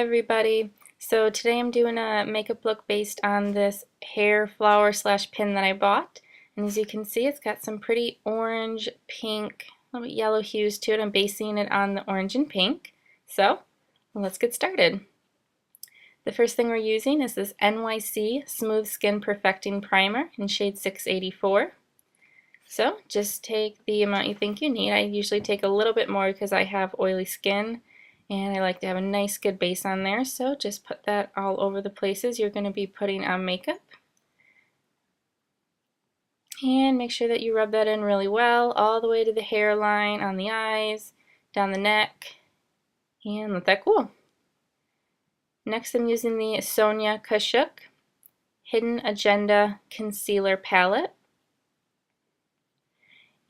everybody. So today I'm doing a makeup look based on this hair flower slash pin that I bought. And as you can see, it's got some pretty orange, pink, a little bit yellow hues to it. I'm basing it on the orange and pink. So let's get started. The first thing we're using is this NYC Smooth Skin Perfecting Primer in shade 684. So just take the amount you think you need. I usually take a little bit more because I have oily skin and I like to have a nice good base on there, so just put that all over the places you're going to be putting on makeup. And make sure that you rub that in really well, all the way to the hairline, on the eyes, down the neck, and let that cool. Next I'm using the Sonia Kashuk Hidden Agenda Concealer Palette.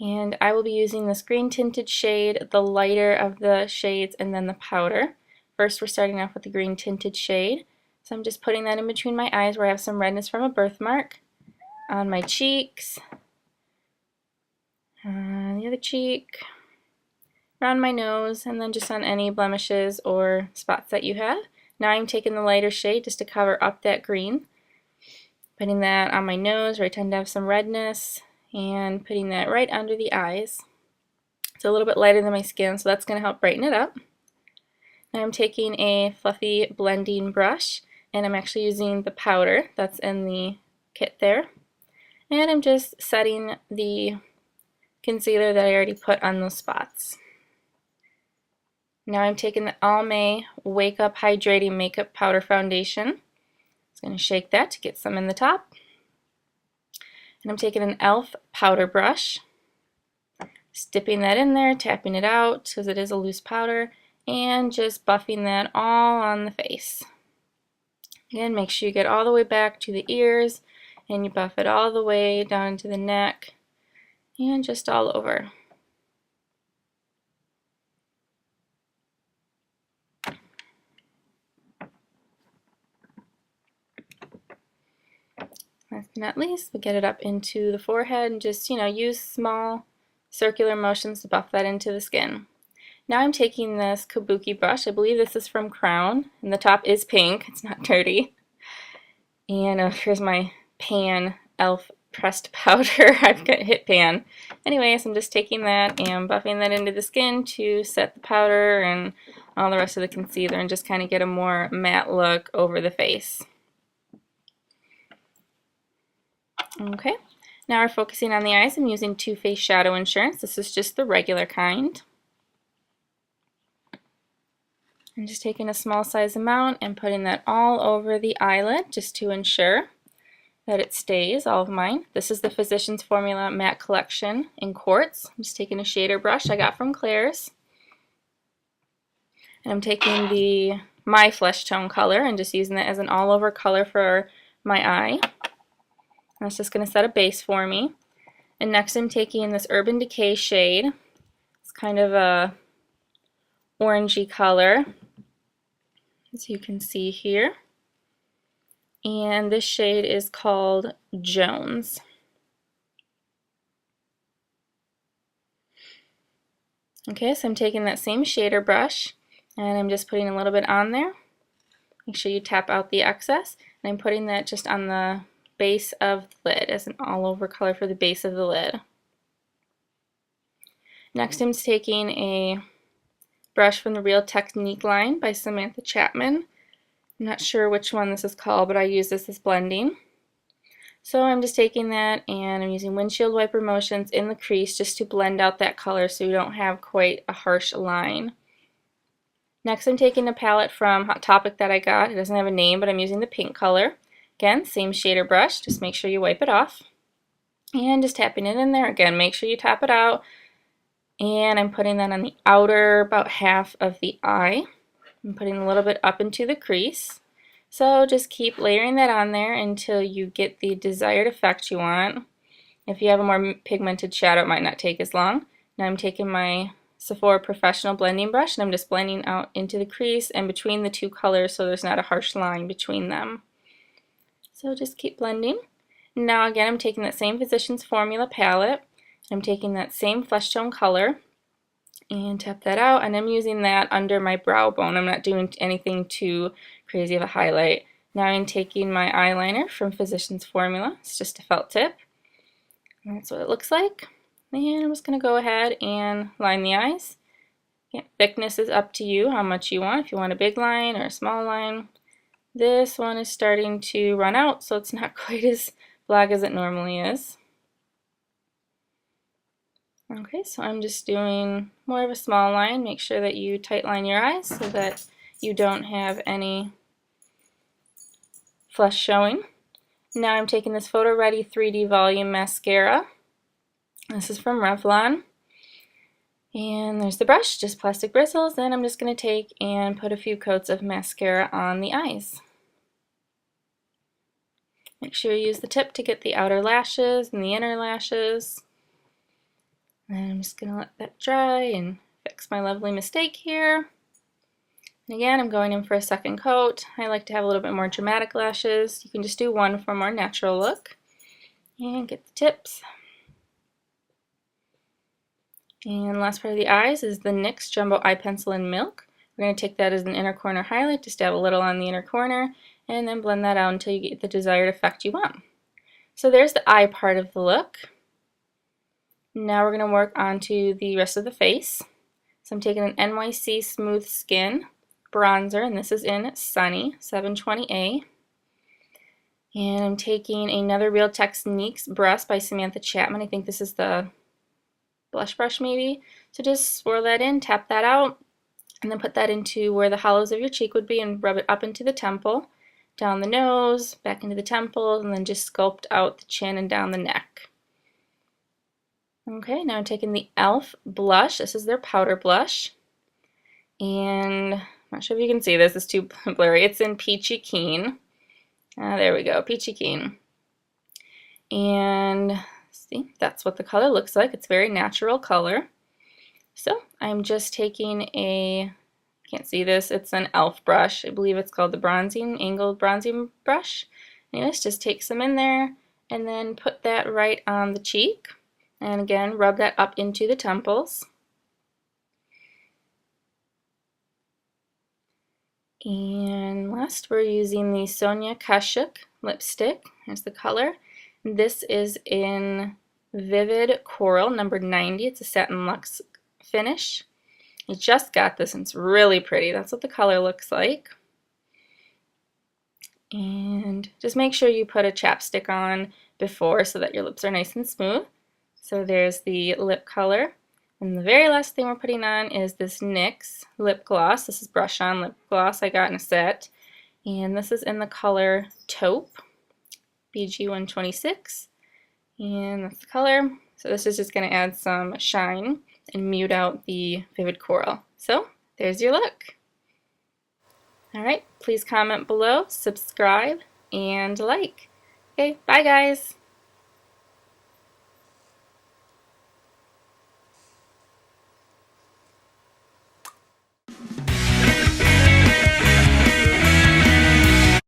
And I will be using this green tinted shade, the lighter of the shades, and then the powder. First we're starting off with the green tinted shade. So I'm just putting that in between my eyes where I have some redness from a birthmark. On my cheeks, on the other cheek, around my nose, and then just on any blemishes or spots that you have. Now I'm taking the lighter shade just to cover up that green. Putting that on my nose where I tend to have some redness, and putting that right under the eyes. It's a little bit lighter than my skin, so that's going to help brighten it up. Now I'm taking a fluffy blending brush, and I'm actually using the powder that's in the kit there. And I'm just setting the concealer that I already put on those spots. Now I'm taking the Almay Wake Up Hydrating Makeup Powder Foundation. Just going to shake that to get some in the top. And I'm taking an e.l.f. powder brush, just dipping that in there, tapping it out because it is a loose powder, and just buffing that all on the face. Again, make sure you get all the way back to the ears, and you buff it all the way down to the neck, and just all over. Last but not least, we get it up into the forehead and just, use small circular motions to buff that into the skin. Now I'm taking this kabuki brush. I believe this is from Crown, and the top is pink. It's not dirty. And here's my pan e.l.f. pressed powder. I've got hit pan. Anyways, I'm just taking that and buffing that into the skin to set the powder and all the rest of the concealer and just kind of get a more matte look over the face. Okay, now we're focusing on the eyes. I'm using Too Faced Shadow Insurance. This is just the regular kind. I'm just taking a small size amount and putting that all over the eyelid just to ensure that it stays, all of mine. This is the Physicians Formula Matte Collection in Quartz. I'm just taking a shader brush I got from Claire's. And I'm taking my flesh tone color and just using that as an all-over color for my eye. That's just going to set a base for me. And next I'm taking this Urban Decay shade. It's kind of a orangey color, as you can see here. And this shade is called Jones. Okay, so I'm taking that same shader brush and I'm just putting a little bit on there. Make sure you tap out the excess. And I'm putting that just on the base of the lid as an all-over color for the base of the lid. Next I'm taking a brush from the Real Technique line by Samantha Chapman. I'm not sure which one this is called, but I use this as blending. So I'm just taking that and I'm using windshield wiper motions in the crease just to blend out that color so you don't have quite a harsh line. Next I'm taking a palette from Hot Topic that I got. It doesn't have a name, but I'm using the pink color. Again, same shader brush, just make sure you wipe it off. And just tapping it in there. Again, make sure you tap it out. And I'm putting that on the outer, about half of the eye. I'm putting a little bit up into the crease. So just keep layering that on there until you get the desired effect you want. If you have a more pigmented shadow, it might not take as long. Now I'm taking my Sephora Professional blending brush and I'm just blending out into the crease and between the two colors so there's not a harsh line between them. So just keep blending. Now again, I'm taking that same Physicians Formula palette. I'm taking that same flesh tone color and tap that out, and I'm using that under my brow bone. I'm not doing anything too crazy of a highlight. Now I'm taking my eyeliner from Physicians Formula. It's just a felt tip. And that's what it looks like. And I'm just going to go ahead and line the eyes. Again, thickness is up to you, how much you want. If you want a big line or a small line. This one is starting to run out, so it's not quite as black as it normally is. Okay, so I'm just doing more of a small line. Make sure that you tight line your eyes so that you don't have any flesh showing. Now I'm taking this Photoready 3D Volume Mascara. This is from Revlon. And there's the brush, just plastic bristles. Then I'm just going to take and put a few coats of mascara on the eyes. Make sure you use the tip to get the outer lashes and the inner lashes. And I'm just going to let that dry and fix my lovely mistake here. And again, I'm going in for a second coat. I like to have a little bit more dramatic lashes. You can just do one for a more natural look. And get the tips. And last part of the eyes is the NYX Jumbo Eye Pencil in Milk. We're going to take that as an inner corner highlight, just dab a little on the inner corner, and then blend that out until you get the desired effect you want. So there's the eye part of the look. Now we're going to work onto the rest of the face. So I'm taking an NYC Smooth Skin bronzer, and this is in Sunny 720A. And I'm taking another Real Techniques brush by Samantha Chapman. I think this is the blush brush maybe. So just swirl that in, tap that out, and then put that into where the hollows of your cheek would be and rub it up into the temple, down the nose, back into the temple, and then just sculpt out the chin and down the neck. Okay, now I'm taking the e.l.f. blush. This is their powder blush. And I'm not sure if you can see this, it's too blurry. It's in Peachy Keen. There we go, Peachy Keen. And see, that's what the color looks like. It's very natural color. So I'm just taking a, can't see this, it's an e.l.f. brush. I believe it's called the angled bronzing brush. Anyways, just take some in there and then put that right on the cheek. And again, rub that up into the temples. And last, we're using the Sonia Kashuk lipstick. Here's the color. This is in Vivid Coral, number 90. It's a satin luxe finish. I just got this and it's really pretty. That's what the color looks like. And just make sure you put a chapstick on before so that your lips are nice and smooth. So there's the lip color. And the very last thing we're putting on is this NYX lip gloss. This is brush on lip gloss I got in a set. And this is in the color Taupe, BG 126. And that's the color. So this is just going to add some shine and mute out the Vivid Coral. So there's your look. Alright, please comment below, subscribe, and like. Okay, bye guys!